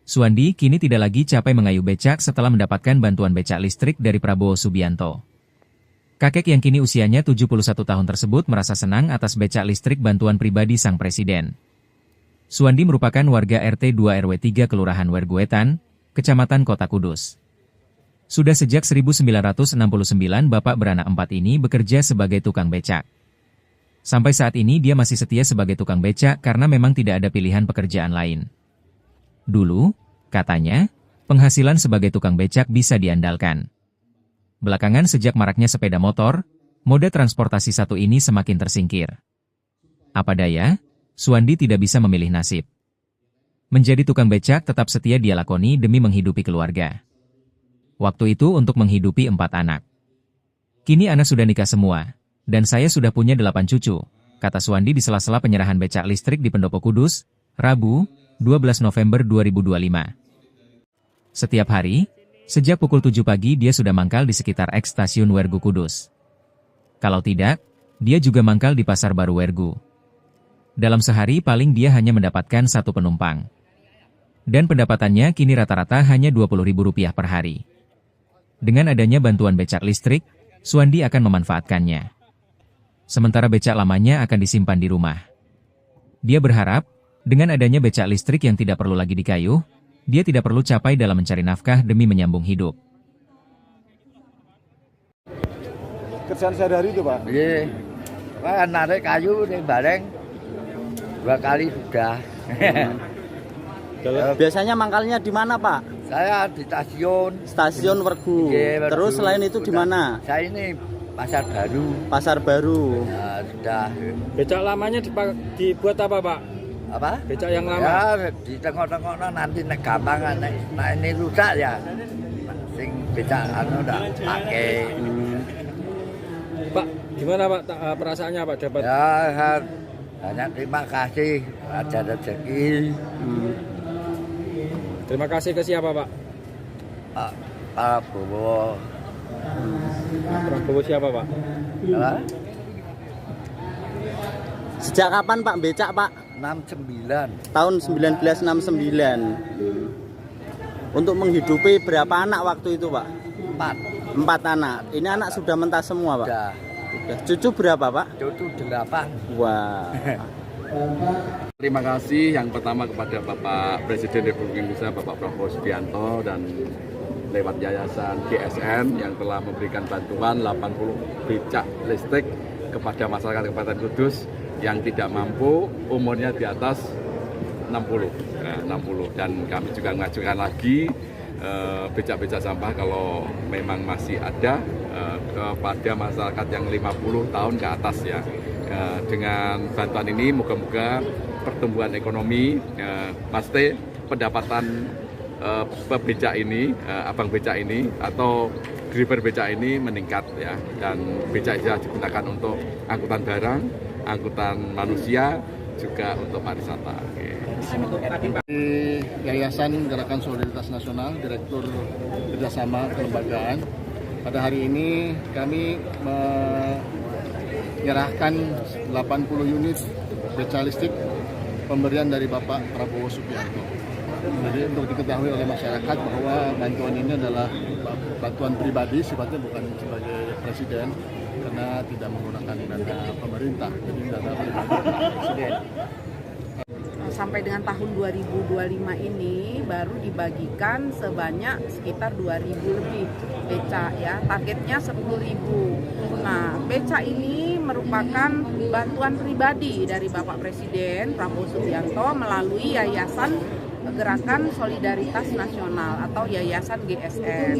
Suwandi kini tidak lagi capek mengayuh becak setelah mendapatkan bantuan becak listrik dari Prabowo Subianto. Kakek yang kini usianya 71 tahun tersebut merasa senang atas becak listrik bantuan pribadi sang presiden. Suwandi merupakan warga RT 2 RW 3 Kelurahan Werguetan, Kecamatan Kota Kudus. Sudah sejak 1969 bapak beranak 4 ini bekerja sebagai tukang becak. Sampai saat ini dia masih setia sebagai tukang becak karena memang tidak ada pilihan pekerjaan lain. Dulu, katanya, penghasilan sebagai tukang becak bisa diandalkan. Belakangan sejak maraknya sepeda motor, moda transportasi satu ini semakin tersingkir. Apa daya, Suwandi tidak bisa memilih nasib. Menjadi tukang becak tetap setia dia lakoni demi menghidupi keluarga. Waktu itu untuk menghidupi 4 anak. Kini anak sudah nikah semua, dan saya sudah punya 8 cucu, kata Suwandi di sela-sela penyerahan becak listrik di Pendopo Kudus, Rabu, 12 November 2025. Setiap hari, sejak pukul 7 pagi dia sudah mangkal di sekitar eks-stasiun Wergu Kudus. Kalau tidak, dia juga mangkal di Pasar Baru Wergu. Dalam sehari paling dia hanya mendapatkan 1 penumpang. Dan pendapatannya kini rata-rata hanya Rp20.000 per hari. Dengan adanya bantuan becak listrik, Suwandi akan memanfaatkannya. Sementara becak lamanya akan disimpan di rumah. Dia berharap, dengan adanya becak listrik yang tidak perlu lagi dikayuh, dia tidak perlu capai dalam mencari nafkah demi menyambung hidup. Kerjaan sehari-hari itu, Pak? Iya, Pak, narik kayu nih bareng 2 kali sudah. Biasanya mangkalnya di mana, Pak? Saya di stasiun. Stasiun Wergu. Iya, Wergu. Terus selain itu di mana? Saya ini Pasar Baru. Pasar Baru. Nah, sudah. Becak lamanya dibuat apa, Pak? Apa? Becak yang lama? Ya, di tengok-tengok nanti gampang, nah ini rusak ya. Sing becak udah pakai. Pak, gimana Pak perasaannya Pak dapat? Ya, banyak terima kasih, ada rezeki. Terima kasih ke siapa Pak? Pak Prabowo. Prabowo siapa Pak? Apa? Sejak kapan Pak becak, Pak? 69. Tahun 1969. Untuk menghidupi berapa anak waktu itu, Pak? 4 anak. Ini anak sudah mentas semua, Pak? Sudah. Cucu berapa, Pak? Cucu 8. Wah. Terima kasih yang pertama kepada Bapak Presiden Republik Indonesia Bapak Prabowo Subianto dan lewat Yayasan GSN yang telah memberikan bantuan 80 becak listrik kepada masyarakat Kabupaten Kudus yang tidak mampu, umurnya di atas 60. Nah, 60. Dan kami juga mengajukan lagi becak-becak sampah kalau memang masih ada kepada masyarakat yang 50 tahun ke atas ya. Dengan bantuan ini moga-moga pertumbuhan ekonomi pasti pendapatan becak ini, abang becak ini atau driver becak ini meningkat ya, dan becak bisa digunakan untuk angkutan barang, angkutan manusia, juga untuk pariwisata. Di Yayasan Gerakan Solidaritas Nasional, Direktur Kerjasama Kelembagaan, pada hari ini kami menyerahkan 80 unit becak listrik pemberian dari Bapak Prabowo Subianto. Jadi untuk diketahui oleh masyarakat bahwa bantuan ini adalah bantuan pribadi, sifatnya bukan sebagai presiden karena tidak menggunakan dana pemerintah, jadi dana pribadi presiden. Sampai dengan tahun 2025 ini baru dibagikan sebanyak sekitar 2.000 lebih becak ya, targetnya 10.000. Nah, becak ini merupakan bantuan pribadi dari Bapak Presiden Prabowo Subianto melalui Yayasan Gerakan Solidaritas Nasional atau Yayasan GSN.